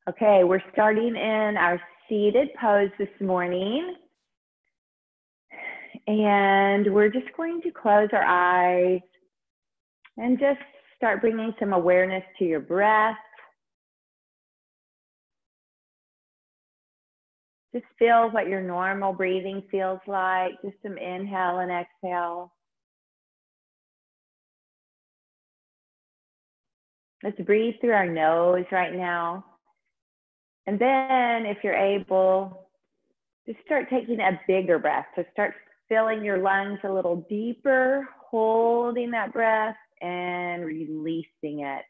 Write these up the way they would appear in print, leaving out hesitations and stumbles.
Okay, we're starting in our seated pose this morning. And we're just going to close our eyes and just start bringing some awareness to your breath. Just feel what your normal breathing feels like. Just some inhale and exhale. Let's breathe through our nose right now. And then if you're able, just start taking a bigger breath. So start filling your lungs a little deeper, holding that breath and releasing it.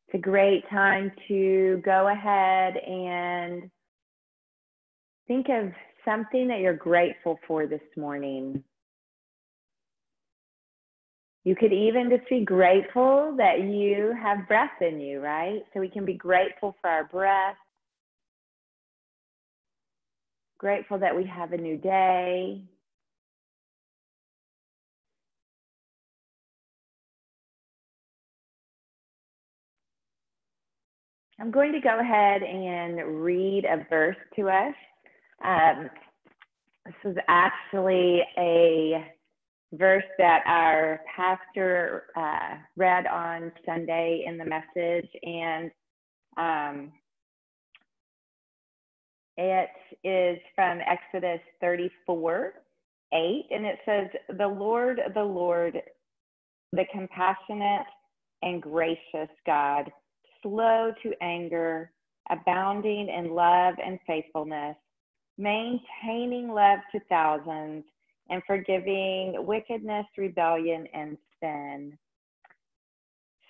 It's a great time to go ahead and think of something that you're grateful for this morning. You could even just be grateful that you have breath in you, right? So we can be grateful for our breath, grateful that we have a new day. I'm going to go ahead and read a verse to us. This is actually a verse that our pastor read on Sunday in the message, and it is from Exodus 34:8, and it says, the Lord, the compassionate and gracious God, slow to anger, abounding in love and faithfulness, maintaining love to thousands, and forgiving wickedness, rebellion, and sin.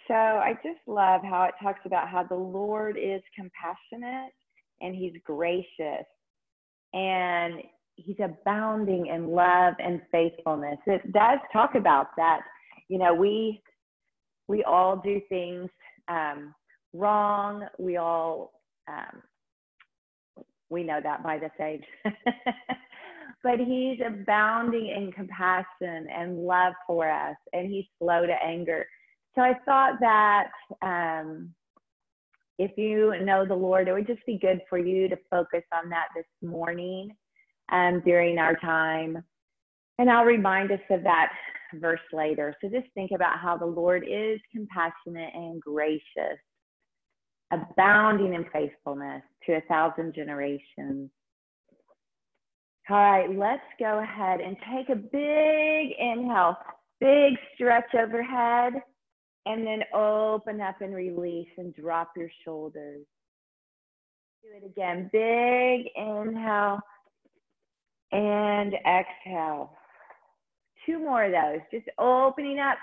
So I just love how it talks about how the Lord is compassionate and he's gracious and he's abounding in love and faithfulness. It does talk about that. You know, we all do things wrong. We all, we know that by this age. But he's abounding in compassion and love for us, and he's slow to anger. So I thought that if you know the Lord, it would just be good for you to focus on that this morning during our time. And I'll remind us of that verse later. So just think about how the Lord is compassionate and gracious, abounding in faithfulness to 1,000 generations. All right, let's go ahead and take a big inhale, big stretch overhead, and then open up and release and drop your shoulders. Do it again, big inhale and exhale. 2 more of those, just opening up,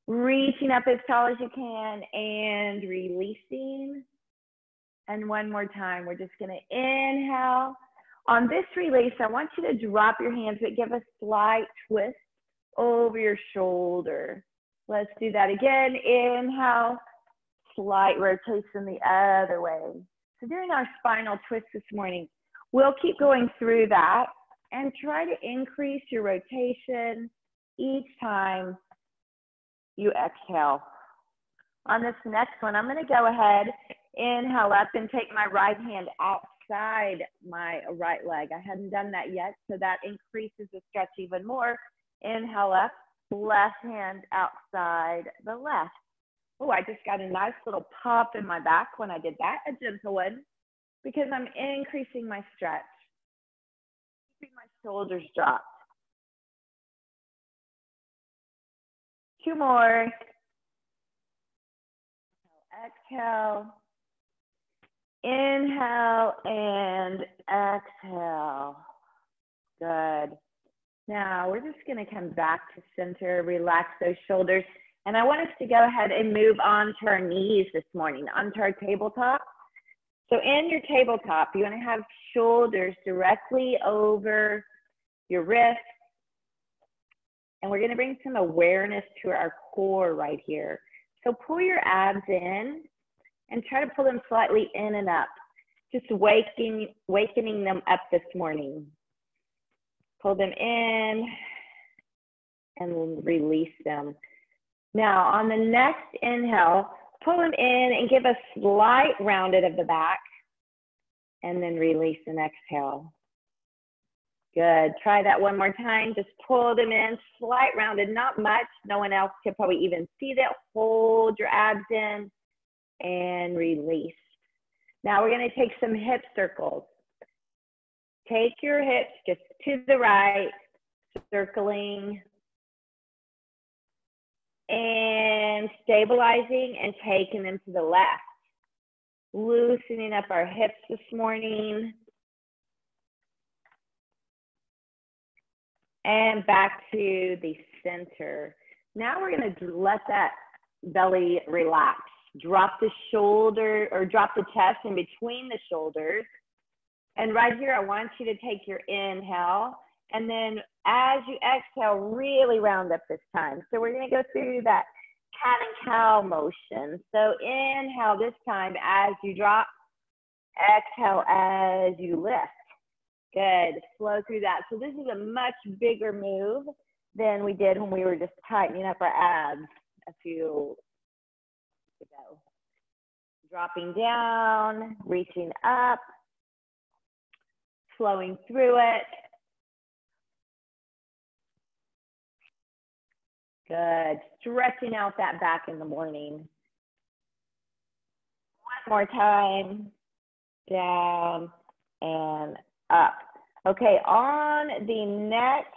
reaching up as tall as you can and releasing. And 1 more time, we're just gonna inhale. On this release, I want you to drop your hands, but give a slight twist over your shoulder. Let's do that again. Inhale, slight rotation the other way. So during our spinal twist this morning, we'll keep going through that and try to increase your rotation each time you exhale. On this next one, I'm going to go ahead, inhale up and take my right hand outside my right leg. I hadn't done that yet, so that increases the stretch even more. Inhale up, left hand outside the left. Oh, I just got a nice little pop in my back when I did that, a gentle one, because I'm increasing my stretch. Keeping my shoulders dropped. 2 more. Exhale. Inhale and exhale. Good. Now we're just going to come back to center, relax those shoulders. And I want us to go ahead and move on to our knees this morning, onto our tabletop. So in your tabletop, you want to have shoulders directly over your wrists. And we're going to bring some awareness to our core right here. So pull your abs in and try to pull them slightly in and up, just wakening them up this morning. Pull them in and release them. Now, on the next inhale, pull them in and give a slight rounded of the back, and then release and exhale. Good. Try that one more time. Just pull them in, slight rounded, not much. No one else could probably even see that. Hold your abs in and release. Now we're going to take some hip circles. Take your hips just to the right, circling and stabilizing and taking them to the left. Loosening up our hips this morning. And back to the center. Now we're going to let that belly relax. Drop the shoulder or drop the chest in between the shoulders. And right here, I want you to take your inhale. And then as you exhale, really round up this time. So we're going to go through that cat and cow motion. So inhale this time as you drop. Exhale as you lift. Good. Flow through that. So this is a much bigger move than we did when we were just tightening up our abs a few weeks ago. Dropping down, reaching up, flowing through it. Good. Stretching out that back in the morning. One more time. Down and up. Okay, on the next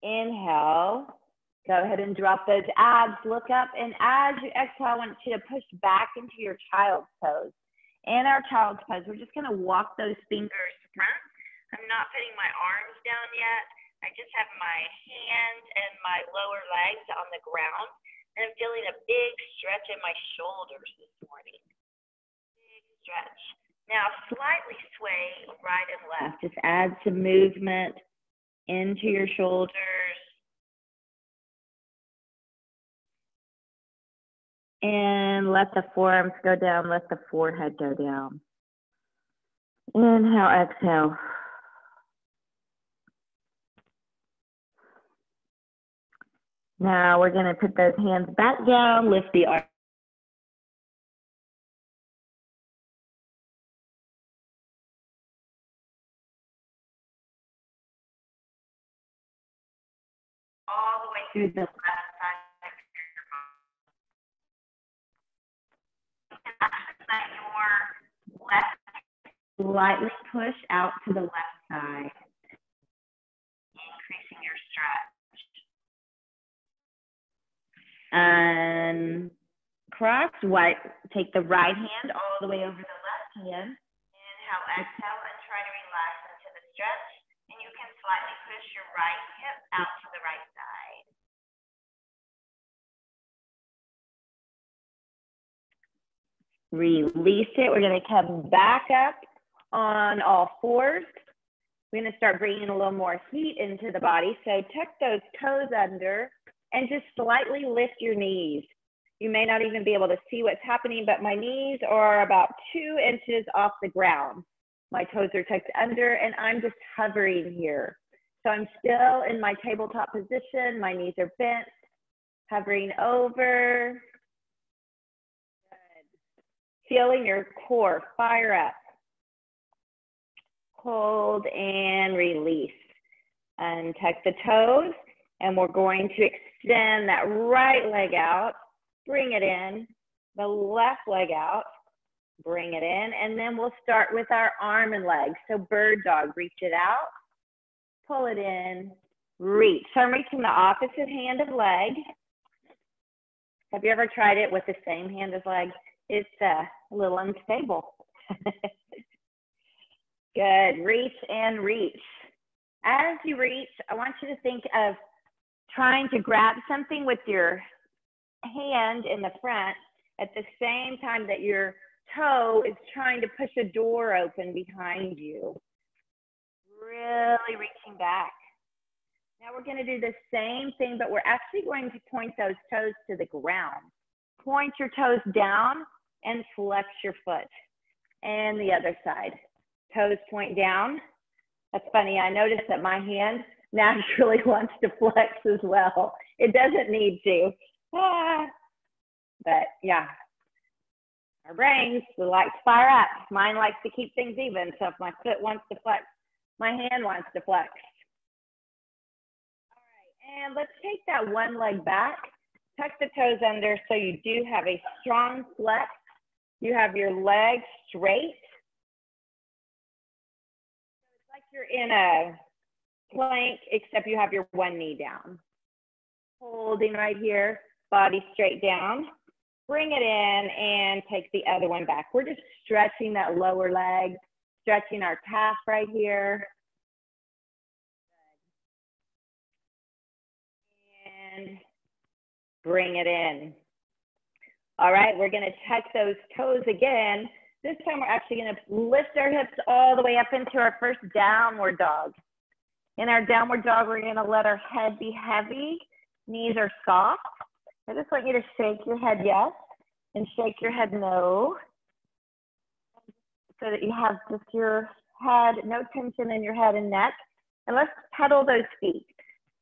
inhale, go ahead and drop those abs, look up, and as you exhale, I want you to push back into your child's pose. In our child's pose, we're just gonna walk those fingers front. I'm not putting my arms down yet. I just have my hands and my lower legs on the ground, and I'm feeling a big stretch in my shoulders this morning. Big stretch. Now, slightly sway right and left. Just add some movement into your shoulders. And let the forearms go down, let the forehead go down. Inhale, exhale. Now we're going to put those hands back down, lift the arms. All the way through the left side of your body. Let your left slightly push out to the left side, increasing your stretch. And cross, take the right hand all the way over the left hand. Inhale, exhale, and try to relax into the stretch. And you can slightly push your right hip out to the right side. Release it. We're going to come back up on all fours. We're going to start bringing a little more heat into the body. So tuck those toes under and just slightly lift your knees. You may not even be able to see what's happening, but my knees are about 2 inches off the ground. My toes are tucked under and I'm just hovering here. So I'm still in my tabletop position. My knees are bent, hovering over. Good. Feeling your core fire up. Hold and release. And tuck the toes. And we're going to extend that right leg out. Bring it in. The left leg out. Bring it in. And then we'll start with our arm and leg. So bird dog, reach it out. Pull it in. Reach. So I'm reaching the opposite hand of leg. Have you ever tried it with the same hand as leg? It's a little unstable. Good. Reach and reach. As you reach, I want you to think of trying to grab something with your hand in the front at the same time that your toe is trying to push a door open behind you. Really reaching back. Now we're going to do the same thing, but we're actually going to point those toes to the ground. Point your toes down and flex your foot. And the other side. Toes point down, That's funny. I noticed that my hand naturally wants to flex as well. It doesn't need to. But yeah, our brains like to fire up. Mine likes to keep things even. So if my foot wants to flex, my hand wants to flex. All right, and let's take that one leg back. Tuck the toes under so you do have a strong flex. You have your legs straight. It's like you're in a plank, except you have your one knee down. Holding right here, body straight down. Bring it in and take the other one back. We're just stretching that lower leg, stretching our calf right here. And bring it in. All right, we're gonna tuck those toes again. This time we're actually gonna lift our hips all the way up into our first downward dog. In our downward dog, we're gonna let our head be heavy, knees are soft. I just want you to shake your head yes, and shake your head no, so that you have just your head, no tension in your head and neck. And let's pedal those feet.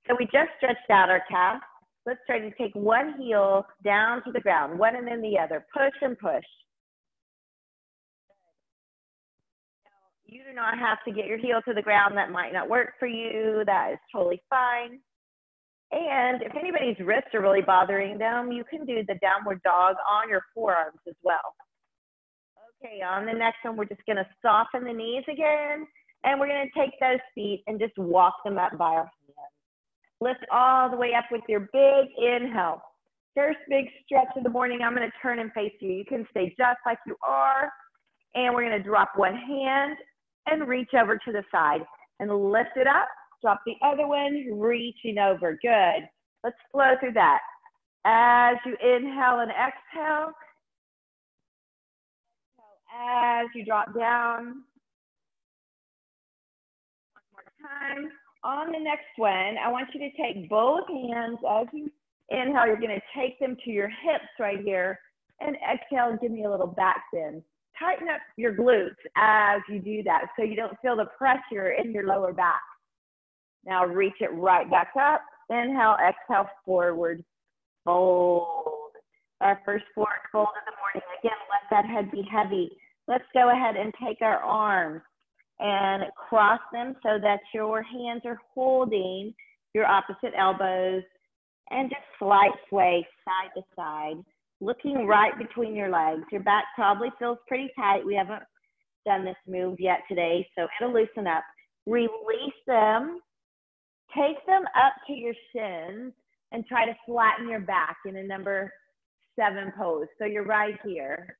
So we just stretched out our calf. Let's try to take one heel down to the ground, one and then the other. Push and push. You do not have to get your heel to the ground. That might not work for you. That is totally fine. And if anybody's wrists are really bothering them, you can do the downward dog on your forearms as well. Okay, on the next one, we're just gonna soften the knees again, and we're gonna take those feet and just walk them up by our hands. Lift all the way up with your big inhale. First big stretch of the morning. I'm gonna turn and face you. You can stay just like you are, and we're gonna drop one hand and reach over to the side and lift it up. Drop the other one, reaching over. Good. Let's flow through that. As you inhale and exhale, as you drop down. One more time. On the next one, I want you to take both hands. As you inhale, you're going to take them to your hips right here. And exhale and give me a little back bend. Tighten up your glutes as you do that so you don't feel the pressure in your lower back. Now reach it right back up. Inhale, exhale, forward, fold. Our first forward fold of the morning. Again, let that head be heavy. Let's go ahead and take our arms and cross them so that your hands are holding your opposite elbows, and just slight sway side to side, looking right between your legs. Your back probably feels pretty tight. We haven't done this move yet today, so it'll loosen up. Release them. Take them up to your shins and try to flatten your back in a number 7 pose. So you're right here.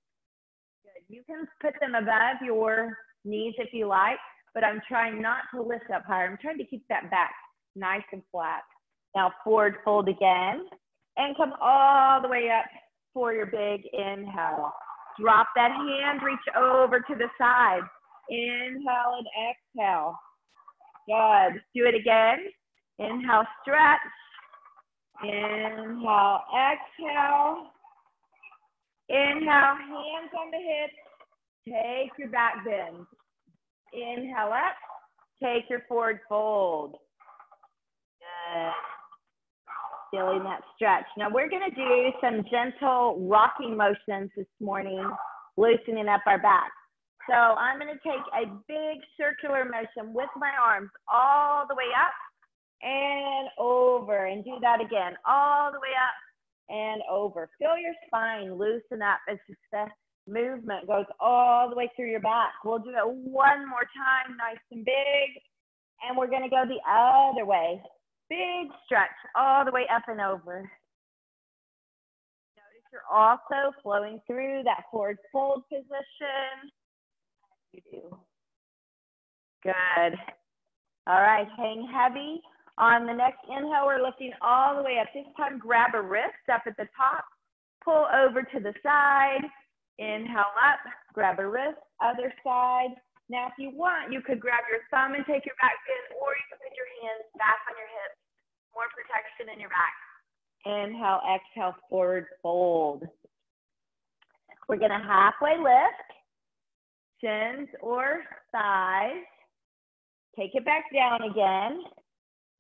Good. You can put them above your knees if you like, but I'm trying not to lift up higher. I'm trying to keep that back nice and flat. Now forward fold again and come all the way up for your big inhale. Drop that hand, reach over to the side. Inhale and exhale. Good. Do it again. Inhale, stretch. Inhale, exhale. Inhale, hands on the hips. Take your back bend. Inhale up. Take your forward fold. Good. Feeling that stretch. Now we're going to do some gentle rocking motions this morning, loosening up our back. So I'm going to take a big circular motion with my arms all the way up and over, and do that again, all the way up and over. Feel your spine loosen up as the movement goes all the way through your back. We'll do it one more time, nice and big, and we're going to go the other way. Big stretch all the way up and over. Notice you're also flowing through that forward fold position. You do. Good. All right, hang heavy. On the next inhale, we're lifting all the way up. This time, grab a wrist up at the top. Pull over to the side. Inhale up, grab a wrist, other side. Now, if you want, you could grab your thumb and take your back bend, or you can put your hands back on your hips. More protection in your back. Inhale, exhale, forward fold. We're going to halfway lift, shins or thighs. Take it back down again.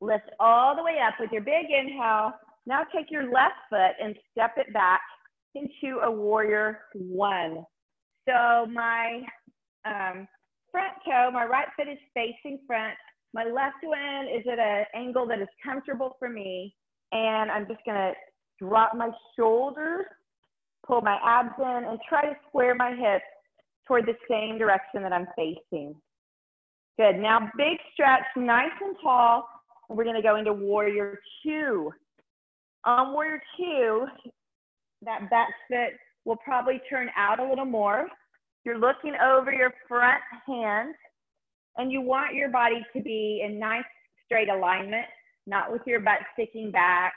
Lift all the way up with your big inhale. Now take your left foot and step it back into a warrior one. So my front toe, my right foot is facing front. My left one is at an angle that is comfortable for me. And I'm just gonna drop my shoulders, pull my abs in, and try to square my hips toward the same direction that I'm facing. Good, now big stretch, nice and tall. And we're gonna go into warrior two. On warrior two, that back foot will probably turn out a little more. You're looking over your front hand, and you want your body to be in nice straight alignment, not with your butt sticking back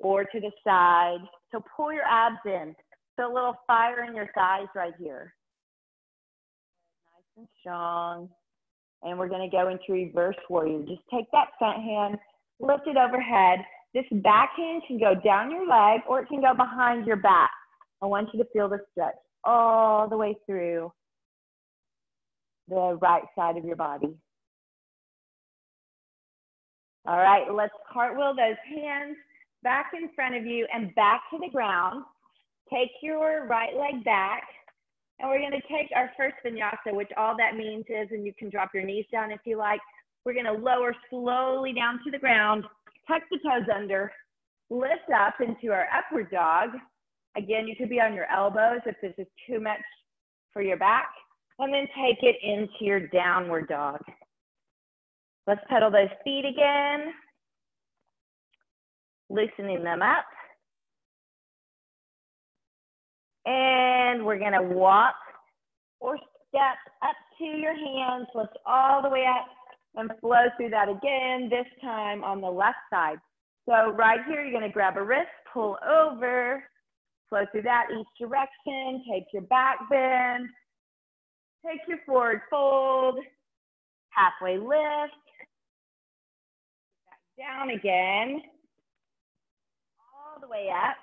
or to the side. So pull your abs in. So a little fire in your thighs right here. Nice and strong. And we're gonna go into reverse warrior. Just take that front hand, lift it overhead. This back hand can go down your leg or it can go behind your back. I want you to feel the stretch all the way through the right side of your body. All right, let's cartwheel those hands back in front of you and back to the ground. Take your right leg back, and we're gonna take our first vinyasa, which all that means is, and you can drop your knees down if you like, we're gonna lower slowly down to the ground, tuck the toes under, lift up into our upward dog. Again, you could be on your elbows if this is too much for your back, and then take it into your downward dog. Let's pedal those feet again, loosening them up. And we're gonna walk or step up to your hands, lift all the way up and flow through that again, this time on the left side. So right here, you're gonna grab a wrist, pull over, flow through that each direction, take your back bend, take your forward fold, halfway lift, back down again, all the way up.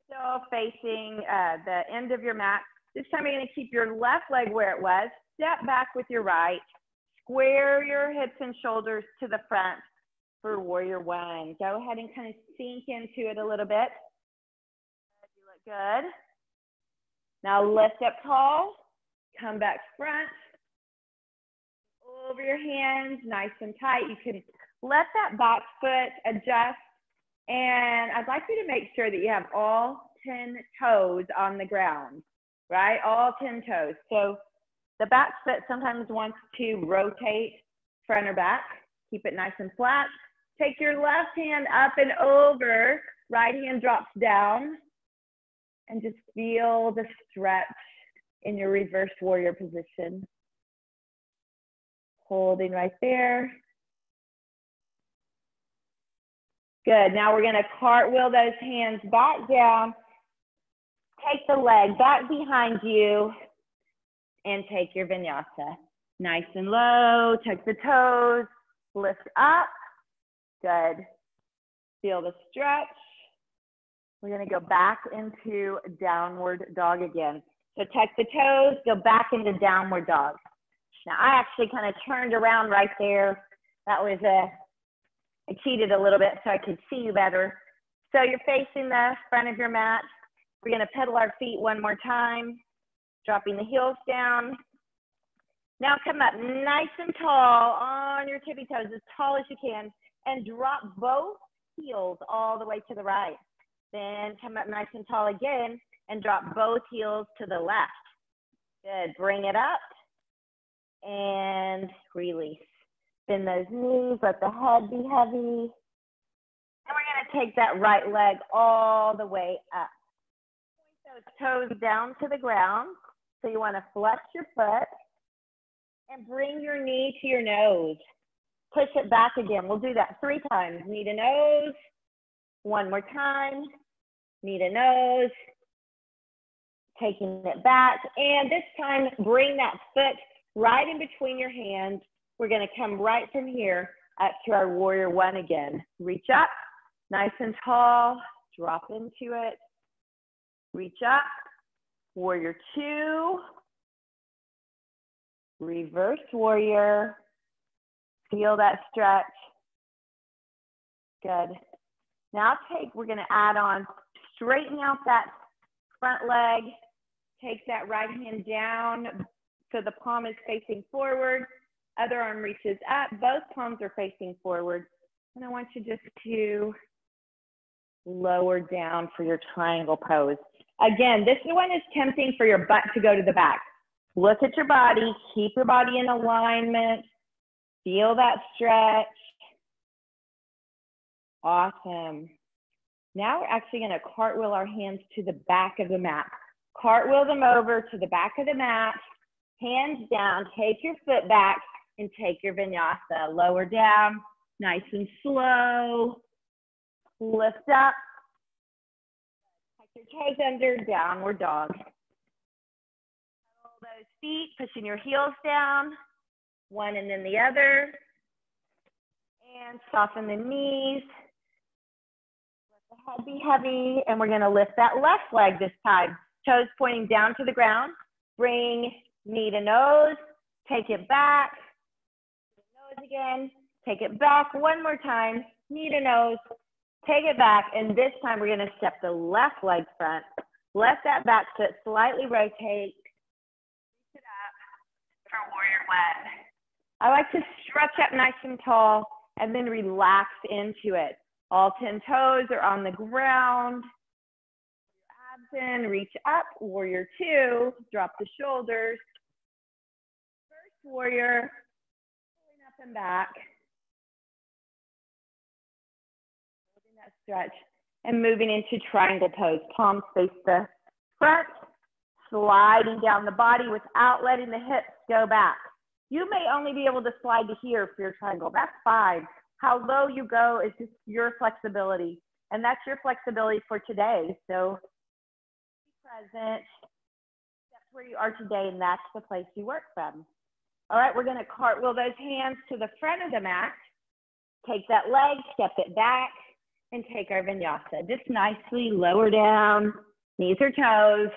Still facing the end of your mat. This time you're gonna keep your left leg where it was, step back with your right, square your hips and shoulders to the front for warrior one. Go ahead and kind of sink into it a little bit. You look good. Now lift up tall, come back front, over your hands, nice and tight. You can let that back foot adjust. And I'd like you to make sure that you have all 10 toes on the ground, right? All 10 toes. So the back foot sometimes wants to rotate front or back. Keep it nice and flat. Take your left hand up and over. Right hand drops down. And just feel the stretch in your reverse warrior position. Holding right there. Good, now we're gonna cartwheel those hands back down. Take the leg back behind you and take your vinyasa. Nice and low, tuck the toes, lift up. Good, feel the stretch. We're gonna go back into downward dog again. So tuck the toes, go back into downward dog. Now I actually kind of turned around right there. That was I cheated a little bit so I could see you better. So you're facing the front of your mat. We're gonna pedal our feet one more time, dropping the heels down. Now come up nice and tall on your tippy toes, as tall as you can, and drop both heels all the way to the right. Then come up nice and tall again and drop both heels to the left. Good, bring it up and release. Bend those knees, let the head be heavy. And we're gonna take that right leg all the way up. Point those toes down to the ground. So you wanna flex your foot and bring your knee to your nose. Push it back again. We'll do that 3 times. Knee to nose. One more time. Knee to nose. Taking it back. And this time, bring that foot right in between your hands. We're gonna come right from here up to our warrior one again. Reach up, nice and tall, drop into it. Reach up, warrior two. Reverse warrior. Feel that stretch. Good. Now we're going to add on, straighten out that front leg. Take that right hand down so the palm is facing forward. Other arm reaches up. Both palms are facing forward. And I want you just to lower down for your triangle pose. Again, this one is tempting for your butt to go to the back. Look at your body. Keep your body in alignment. Feel that stretch. Awesome. Now we're actually going to cartwheel our hands to the back of the mat. Cartwheel them over to the back of the mat. Hands down. Take your foot back and take your vinyasa. Lower down. Nice and slow. Lift up. Tuck your toes under. Downward dog. Pull those feet. Pushing your heels down. One and then the other. And soften the knees. Let the head be heavy. And we're going to lift that left leg this time. Toes pointing down to the ground. Bring knee to nose. Take it back. Nose again. Take it back one more time. Knee to nose. Take it back. And this time we're going to step the left leg front. Let that back foot slightly rotate. Reach it up for warrior one. I like to stretch up nice and tall and then relax into it. All 10 toes are on the ground. Abs in, reach up. Warrior two. Drop the shoulders. First warrior. Pulling up and back. Stretch and moving into triangle pose. Palms face the front, sliding down the body without letting the hips go back. You may only be able to slide to here for your triangle. That's fine. How low you go is just your flexibility, and that's your flexibility for today. So be present. That's where you are today, and that's the place you work from. All right, we're going to cartwheel those hands to the front of the mat. Take that leg, step it back. And take our vinyasa. Just nicely lower down, knees or toes,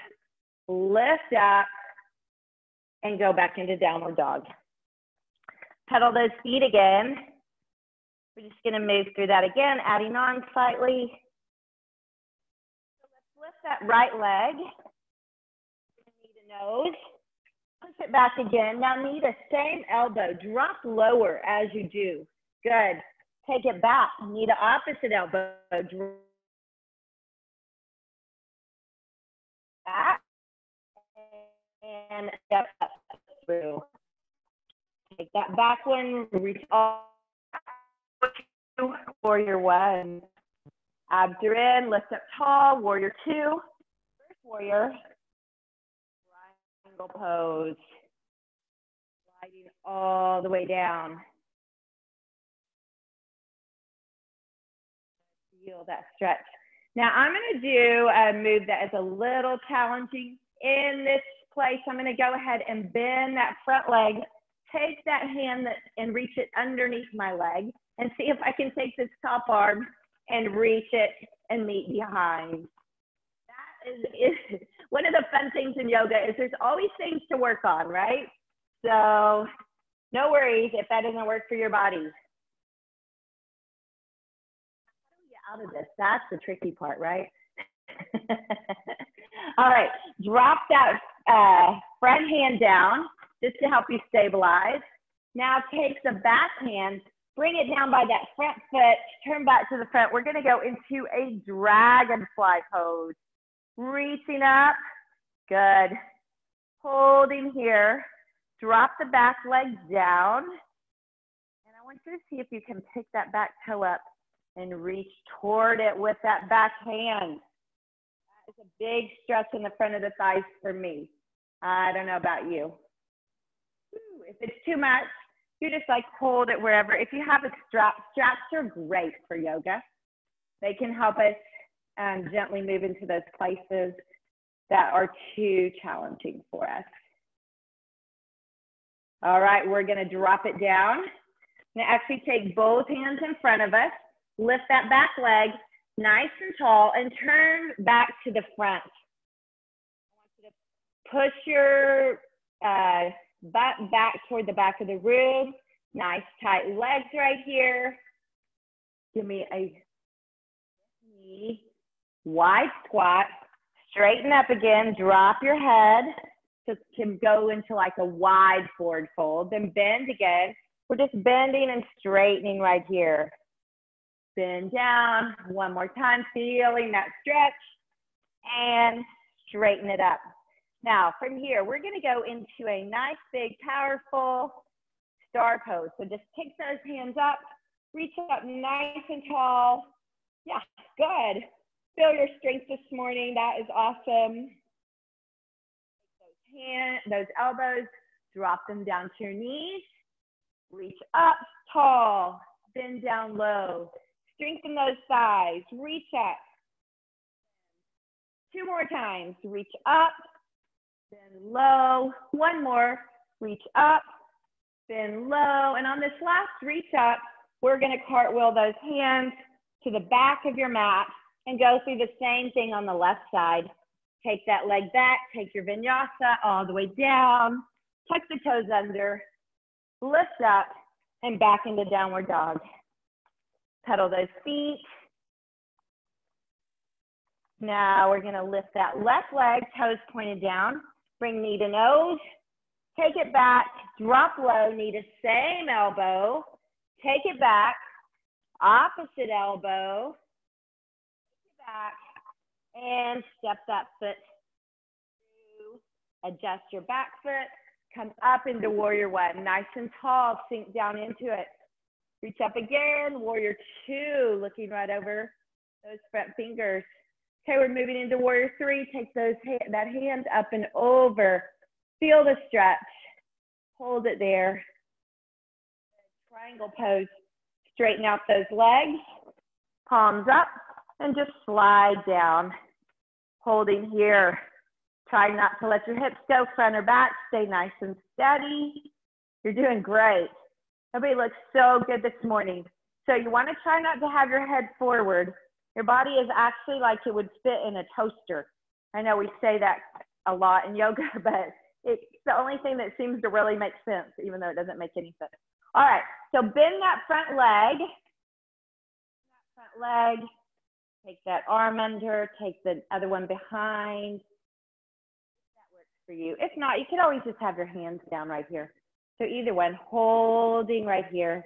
lift up, and go back into downward dog. Pedal those feet again. We're just gonna move through that again, adding on slightly. So let's lift that right leg. Knee to nose. Push it back again. Now knee to same elbow. Drop lower as you do. Good. Take it back, knee to opposite elbow, back, and step up through. Take that back one, reach all to warrior one. Abs are in, lift up tall, warrior two. First warrior, triangle pose. Sliding all the way down. Feel that stretch. Now I'm going to do a move that is a little challenging. In this place, I'm going to go ahead and bend that front leg, take that hand and reach it underneath my leg, and see if I can take this top arm and reach it and meet behind. That is one of the fun things in yoga is there's always things to work on, right? So no worries if that doesn't work for your body. Out of this, that's the tricky part, right? All right, drop that front hand down just to help you stabilize. Now take the back hand, bring it down by that front foot, turn back to the front. We're gonna go into a dragonfly pose. Reaching up, good. Holding here, drop the back leg down. And I want you to see if you can pick that back toe up and reach toward it with that back hand. That is a big stretch in the front of the thighs for me. I don't know about you. If it's too much, you just like hold it wherever. If you have a strap, straps are great for yoga. They can help us gently move into those places that are too challenging for us. All right, we're gonna drop it down. Now actually take both hands in front of us. Lift that back leg nice and tall and turn back to the front. I want you to push your butt back toward the back of the room. Nice tight legs right here. Give me a wide squat. Straighten up again, drop your head. So it can go into like a wide forward fold. Then bend again. We're just bending and straightening right here. Bend down, one more time, feeling that stretch, and straighten it up. Now, from here, we're gonna go into a nice, big, powerful star pose. So just take those hands up, reach up nice and tall. Yeah, good. Feel your strength this morning. That is awesome. Those elbows, drop them down to your knees. Reach up, tall, bend down low. Strengthen those thighs, reach up. 2 more times, reach up, bend low. 1 more, reach up, bend low. And on this last reach up, we're gonna cartwheel those hands to the back of your mat and go through the same thing on the left side. Take that leg back, take your vinyasa all the way down, tuck the toes under, lift up, and back into downward dog. Pedal those feet. Now we're gonna lift that left leg, toes pointed down, bring knee to nose, take it back, drop low, knee to same elbow, take it back, opposite elbow, take it back, and step that foot through. Adjust your back foot, come up into warrior 1, nice and tall, sink down into it. Reach up again, warrior 2, looking right over those front fingers. Okay, we're moving into warrior 3. Take that hand up and over. Feel the stretch. Hold it there. Triangle pose. Straighten out those legs. Palms up and just slide down. Holding here. Try not to let your hips go front or back. Stay nice and steady. You're doing great. Everybody looks so good this morning. So you want to try not to have your head forward. Your body is actually like it would fit in a toaster. I know we say that a lot in yoga, but it's the only thing that seems to really make sense, even though it doesn't make any sense. All right, so bend that front leg. Take that arm under, take the other one behind. That works for you. If not, you can always just have your hands down right here. So either one, holding right here.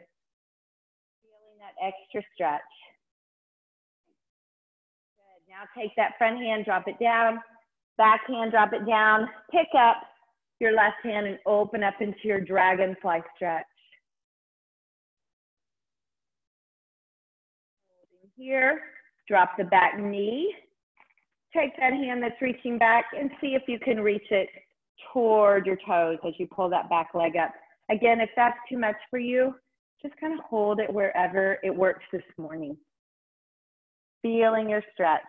Feeling that extra stretch. Good. Now take that front hand, drop it down. Back hand, drop it down. Pick up your left hand and open up into your dragonfly stretch. Holding here. Drop the back knee. Take that hand that's reaching back and see if you can reach it toward your toes as you pull that back leg up. Again, if that's too much for you, just kind of hold it wherever it works this morning. Feeling your stretch.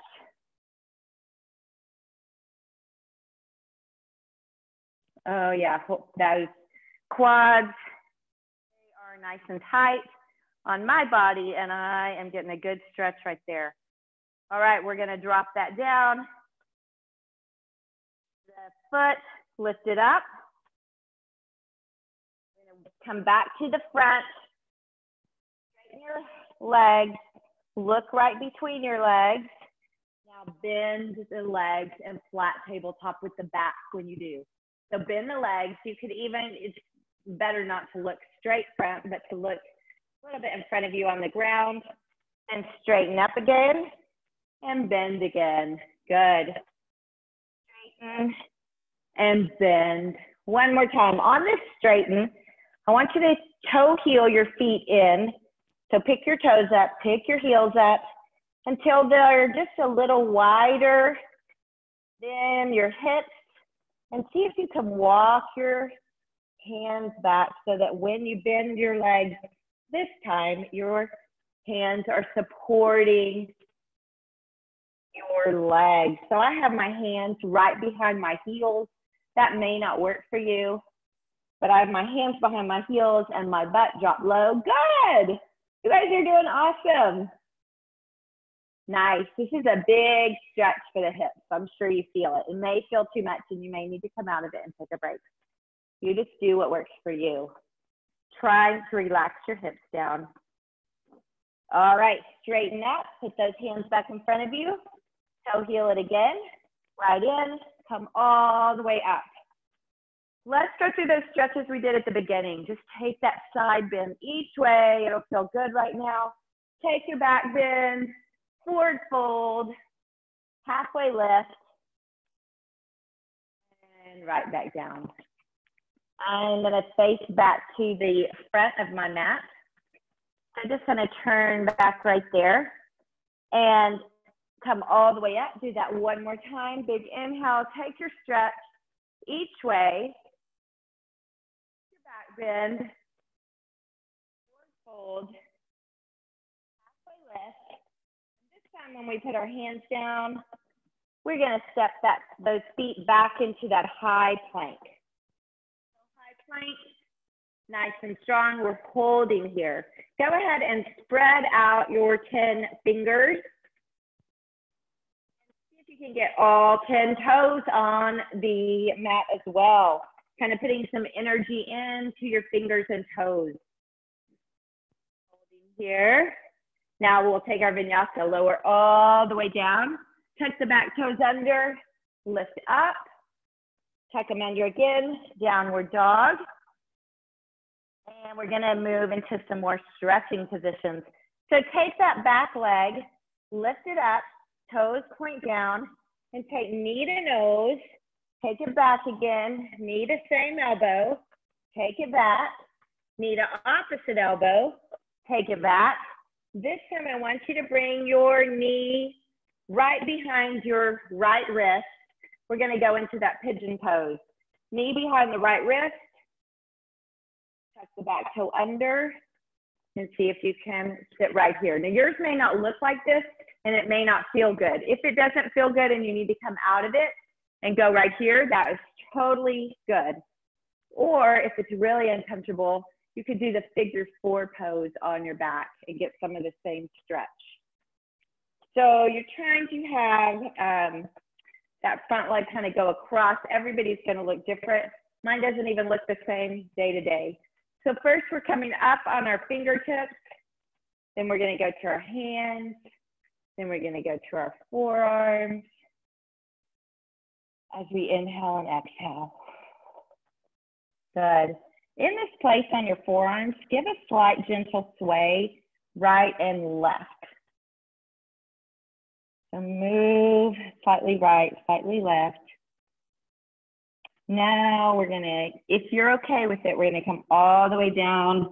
Oh yeah, those quads, they are nice and tight on my body, and I am getting a good stretch right there. All right, we're gonna drop that down. The foot, lift it up. Come back to the front. Straighten your legs. Look right between your legs. Now bend the legs and flat tabletop with the back when you do. So bend the legs. You could even, it's better not to look straight front, but to look a little bit in front of you on the ground. And straighten up again. And bend again. Good. Straighten and bend. One more time. On this straighten, I want you to toe heel your feet in. So pick your toes up, pick your heels up until they're just a little wider than your hips. And see if you can walk your hands back so that when you bend your legs this time, your hands are supporting your legs. So I have my hands right behind my heels. That may not work for you, but I have my hands behind my heels and my butt dropped low. Good. You guys are doing awesome. Nice. This is a big stretch for the hips. I'm sure you feel it. It may feel too much and you may need to come out of it and take a break. You just do what works for you. Try to relax your hips down. All right, straighten up. Put those hands back in front of you. Toe heel it again. Right in. Come all the way up. Let's go through those stretches we did at the beginning. Just take that side bend each way. It'll feel good right now. Take your back bend, forward fold, halfway lift, and right back down. I'm gonna face back to the front of my mat. I'm just gonna turn back right there and come all the way up. Do that one more time. Big inhale, take your stretch each way. Your back bend, forward fold, halfway lift. And this time when we put our hands down, we're gonna step those feet back into that high plank. High plank, nice and strong. We're holding here. Go ahead and spread out your 10 fingers. See if you can get all 10 toes on the mat as well. Kind of putting some energy into your fingers and toes. Holding here. Now we'll take our vinyasa, lower all the way down. Tuck the back toes under, lift up. Tuck them under again, downward dog. And we're gonna move into some more stretching positions. So take that back leg, lift it up, toes point down, and take knee to nose. Take it back again, knee to same elbow. Take it back, knee to opposite elbow. Take it back. This time I want you to bring your knee right behind your right wrist. We're gonna go into that pigeon pose. Knee behind the right wrist. Tuck the back toe under and see if you can sit right here. Now yours may not look like this and it may not feel good. If it doesn't feel good and you need to come out of it and go right here, that is totally good. Or if it's really uncomfortable, you could do the figure 4 pose on your back and get some of the same stretch. So you're trying to have that front leg kind of go across. Everybody's gonna look different. Mine doesn't even look the same day to day. So first we're coming up on our fingertips, then we're gonna go to our hands, then we're gonna go to our forearms as we inhale and exhale. Good. In this place on your forearms, give a slight gentle sway right and left. So move slightly right, slightly left. Now we're gonna, if you're okay with it, we're gonna come all the way down,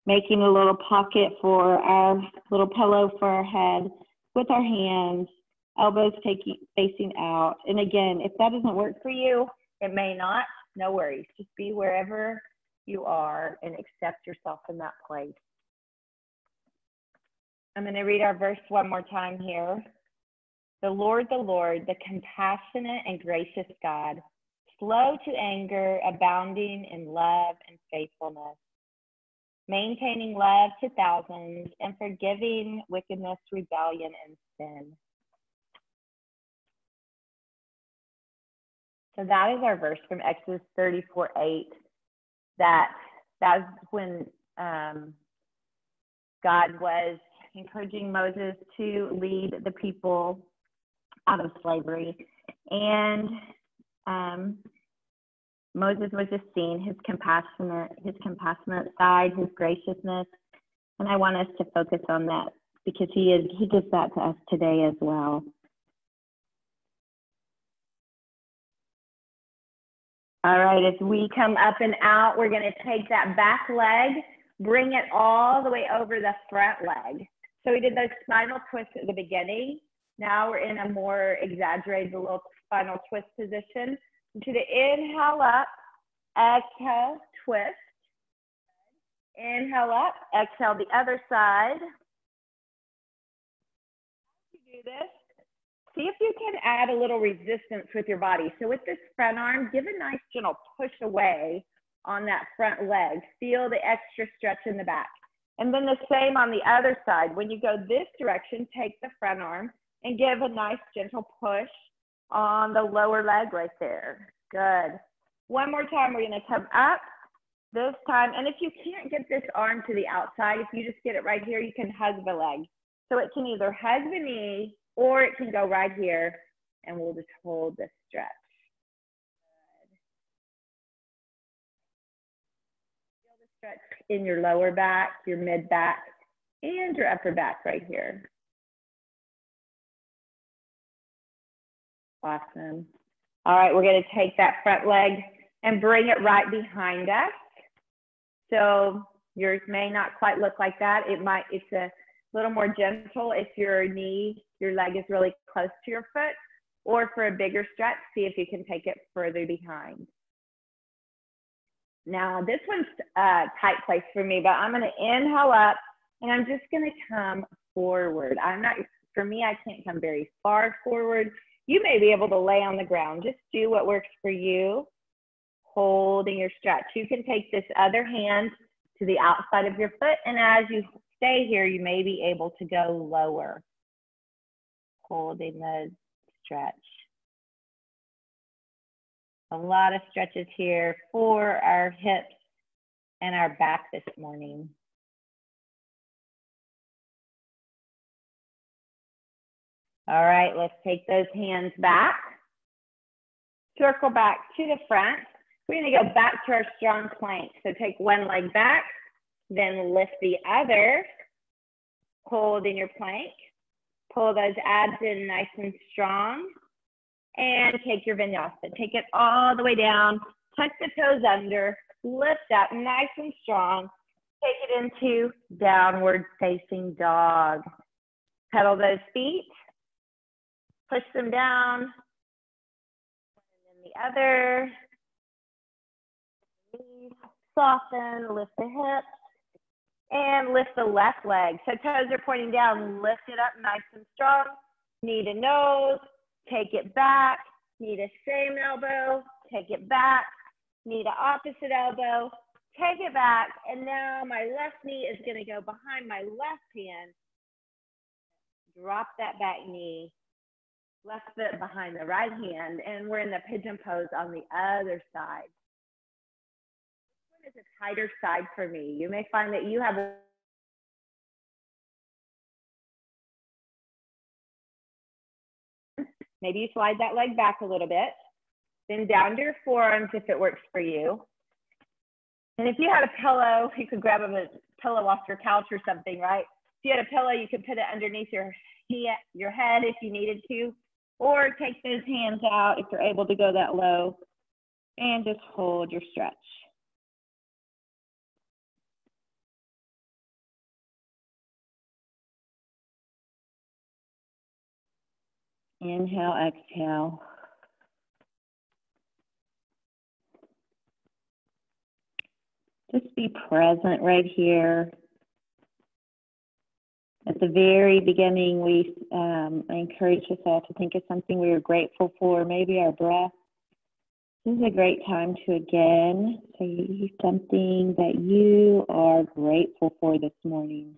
making a little pocket for our little pillow for our head with our hands, elbows facing out. And again, if that doesn't work for you, it may not, no worries. Just be wherever you are and accept yourself in that place. I'm gonna read our verse one more time here. The Lord, the compassionate and gracious God, slow to anger, abounding in love and faithfulness, maintaining love to thousands, and forgiving wickedness, rebellion, and sin. So that is our verse from Exodus 34:8. That's when God was encouraging Moses to lead the people out of slavery. And Moses was just seeing his compassionate side, his graciousness. And I want us to focus on that because he gives that to us today as well. All right, as we come up and out, we're gonna take that back leg, bring it all the way over the front leg. So we did those spinal twists at the beginning. Now we're in a more exaggerated little spinal twist position. To the inhale up, exhale, twist. Inhale up, exhale the other side. As you do this, see if you can add a little resistance with your body. So with this front arm, give a nice gentle push away on that front leg. Feel the extra stretch in the back. And then the same on the other side. When you go this direction, take the front arm and give a nice gentle push on the lower leg right there. Good. One more time, we're gonna come up this time. And if you can't get this arm to the outside, if you just get it right here, you can hug the leg. So it can either hug the knee or it can go right here, and we'll just hold this stretch. Feel the stretch in your lower back, your mid back, and your upper back right here. Awesome. All right, we're gonna take that front leg and bring it right behind us. So yours may not quite look like that. It's a little more gentle if your leg is really close to your foot, or for a bigger stretch, see if you can take it further behind. Now this one's a tight place for me, but I'm gonna inhale up and I'm just gonna come forward. For me, I can't come very far forward. You may be able to lay on the ground. Just do what works for you, holding your stretch. You can take this other hand to the outside of your foot, and as you stay here, you may be able to go lower, holding the stretch. A lot of stretches here for our hips and our back this morning. All right, let's take those hands back. Circle back to the front. We're gonna go back to our strong plank. So take one leg back, then lift the other, hold in your plank. Pull those abs in nice and strong. And take your vinyasa. Take it all the way down, tuck the toes under, lift up nice and strong. Take it into downward facing dog. Pedal those feet. Push them down, and then the other. Soften, lift the hips, and lift the left leg. So toes are pointing down, lift it up nice and strong. Knee to nose, take it back. Knee to same elbow, take it back. Knee to opposite elbow, take it back. And now my left knee is gonna go behind my left hand. Drop that back knee. Left foot behind the right hand, and we're in the pigeon pose on the other side. This one is a tighter side for me. You may find that you have maybe you slide that leg back a little bit, then down to your forearms if it works for you. And if you had a pillow, you could grab a pillow off your couch or something, right? If you had a pillow, you could put it underneath your head if you needed to. Or take those hands out if you're able to go that low and just hold your stretch. Inhale, exhale. Just be present right here. At the very beginning, I encouraged us all to think of something we are grateful for, maybe our breath. This is a great time to again say something that you are grateful for this morning.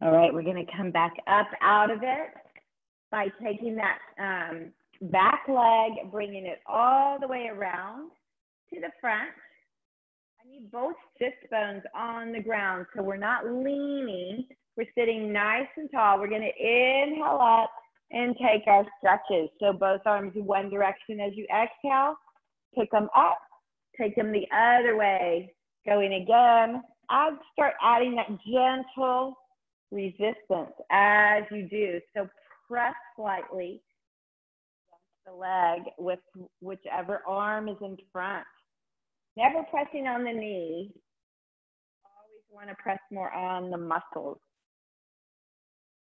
All right, we're going to come back up out of it by taking that back leg, bringing it all the way around to the front. I need both sit bones on the ground, so we're not leaning. We're sitting nice and tall. We're going to inhale up and take our stretches. So both arms one direction as you exhale. Pick them up, take them the other way. Going again. Start adding that gentle resistance as you do. So press slightly against the leg with whichever arm is in front. Never pressing on the knee. Always want to press more on the muscles.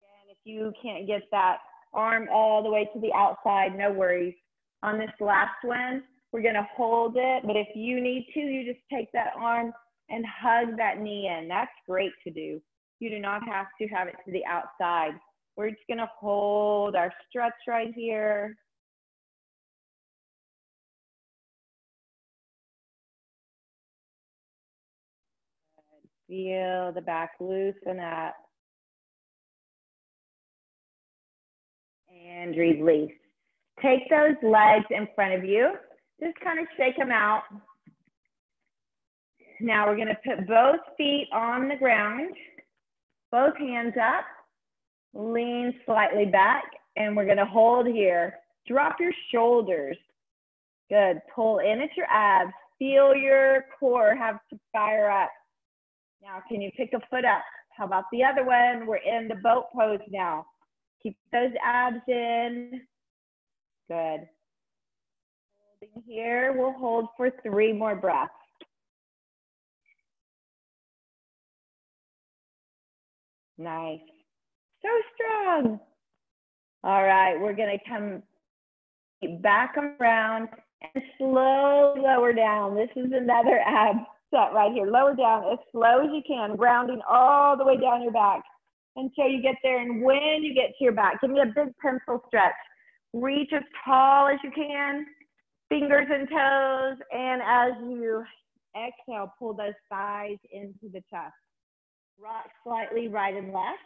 And if you can't get that arm all the way to the outside, no worries. On this last one, we're going to hold it, but if you need to, you just take that arm and hug that knee in. That's great to do. You do not have to have it to the outside. We're just going to hold our stretch right here. Feel the back loosen up. And release. Take those legs in front of you. Just kind of shake them out. Now we're going to put both feet on the ground, both hands up, lean slightly back, and we're going to hold here. Drop your shoulders. Good. Pull in at your abs. Feel your core have to fire up. Now, can you pick a foot up? How about the other one? We're in the boat pose now. Keep those abs in. Good. Holding here. We'll hold for 3 more breaths. Nice. So strong. All right, we're going to come back around and slowly lower down. This is another ab set right here. Lower down as slow as you can, grounding all the way down your back until you get there. And when you get to your back, give me a big pencil stretch. Reach as tall as you can, fingers and toes. And as you exhale, pull those thighs into the chest. Rock slightly right and left.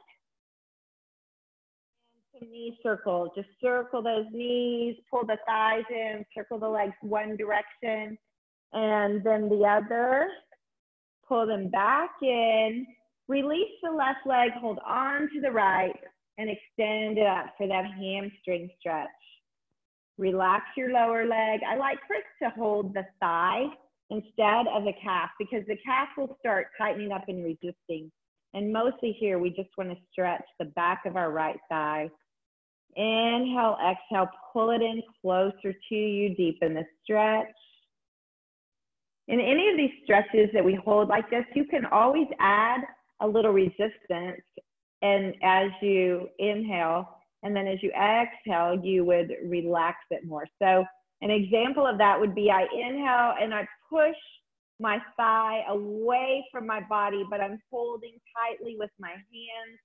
And some knee circles. Just circle those knees, pull the thighs in, circle the legs one direction, and then the other. Pull them back in. Release the left leg, hold on to the right, and extend it up for that hamstring stretch. Relax your lower leg. I like Chris to hold the thigh instead of the calf because the calf will start tightening up and resisting. And mostly here, we just want to stretch the back of our right thigh. Inhale, exhale, pull it in closer to you, deepen the stretch. In any of these stretches that we hold like this, you can always add a little resistance. And as you inhale, and then as you exhale, you would relax it more. So an example of that would be I inhale and I push my thigh away from my body, but I'm holding tightly with my hands.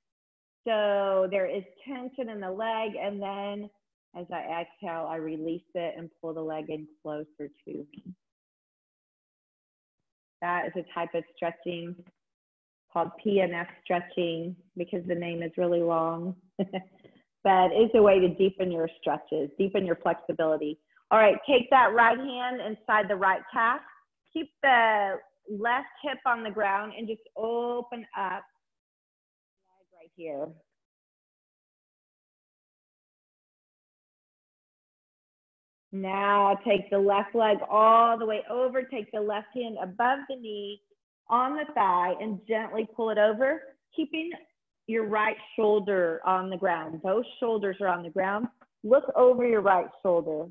So there is tension in the leg. And then as I exhale, I release it and pull the leg in closer to me. That is a type of stretching called PNF stretching because the name is really long. But it's a way to deepen your stretches, deepen your flexibility. All right, take that right hand inside the right calf. Keep the left hip on the ground and just open up right here. Now take the left leg all the way over, take the left hand above the knee on the thigh and gently pull it over, keeping your right shoulder on the ground. Both shoulders are on the ground. Look over your right shoulder.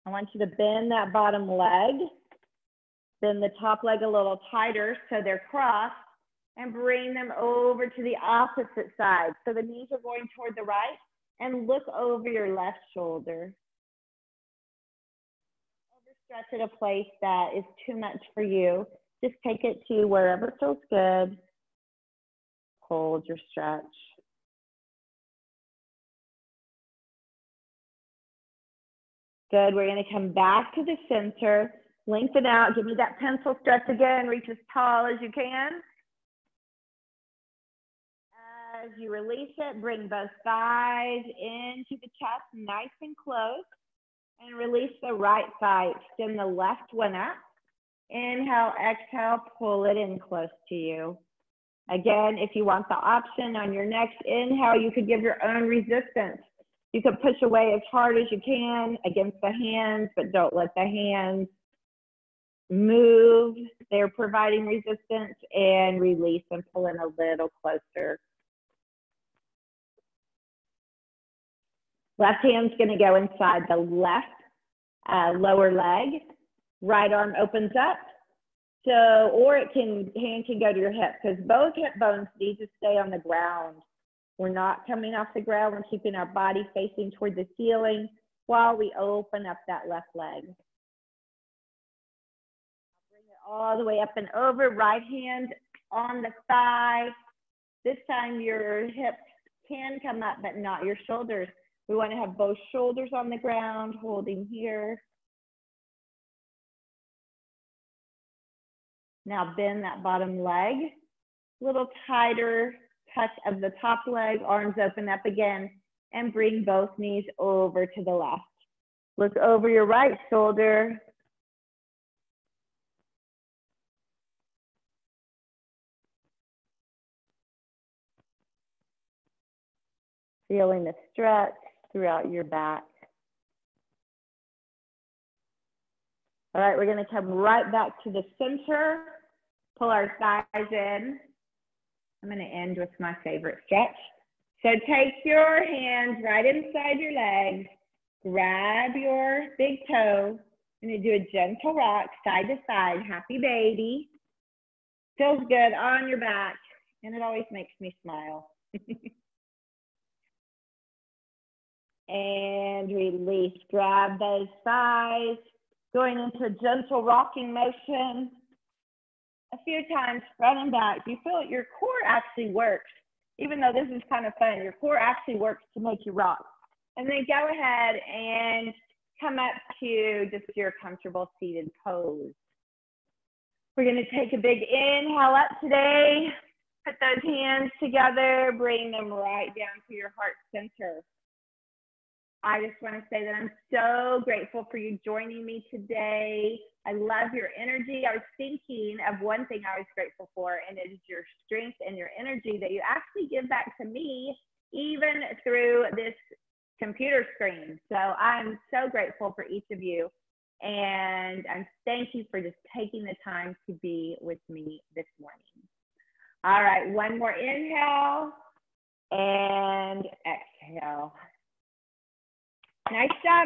I want you to bend that bottom leg, bend the top leg a little tighter so they're crossed, and bring them over to the opposite side. So the knees are going toward the right, and look over your left shoulder. Overstretch at a place that is too much for you. Just take it to wherever feels good. Hold your stretch. Good, we're gonna come back to the center, lengthen out, give me that pencil stretch again, reach as tall as you can. As you release it, bring both thighs into the chest, nice and close, and release the right thigh, extend the left one up. Inhale, exhale, pull it in close to you. Again, if you want the option on your next inhale, you could give your own resistance. You can push away as hard as you can against the hands, but don't let the hands move. They're providing resistance, and release and pull in a little closer. Left hand's gonna go inside the left lower leg. Right arm opens up. So, or hand can go to your hip because both hip bones need to stay on the ground. We're not coming off the ground. We're keeping our body facing toward the ceiling while we open up that left leg. Bring it all the way up and over. Right hand on the thigh. This time your hips can come up, but not your shoulders. We want to have both shoulders on the ground, holding here. Now bend that bottom leg, a little tighter touch of the top leg, arms open up again, and bring both knees over to the left. Look over your right shoulder. Feeling the stretch throughout your back. All right, we're gonna come right back to the center, pull our thighs in. I'm gonna end with my favorite stretch. So take your hands right inside your legs, grab your big toe, and do a gentle rock side to side, happy baby. Feels good on your back, and it always makes me smile. And release, grab those thighs, going into a gentle rocking motion. A few times front and back. You feel your core actually works. Even though this is kind of fun, your core actually works to make you rock. And then go ahead and come up to just your comfortable seated pose. We're gonna take a big inhale up today. Put those hands together, bring them right down to your heart center. I just want to say that I'm so grateful for you joining me today. I love your energy. I was thinking of one thing I was grateful for, and it is your strength and your energy that you actually give back to me, even through this computer screen. So I'm so grateful for each of you. And thank you for just taking the time to be with me this morning. All right, one more inhale and exhale. Nice job.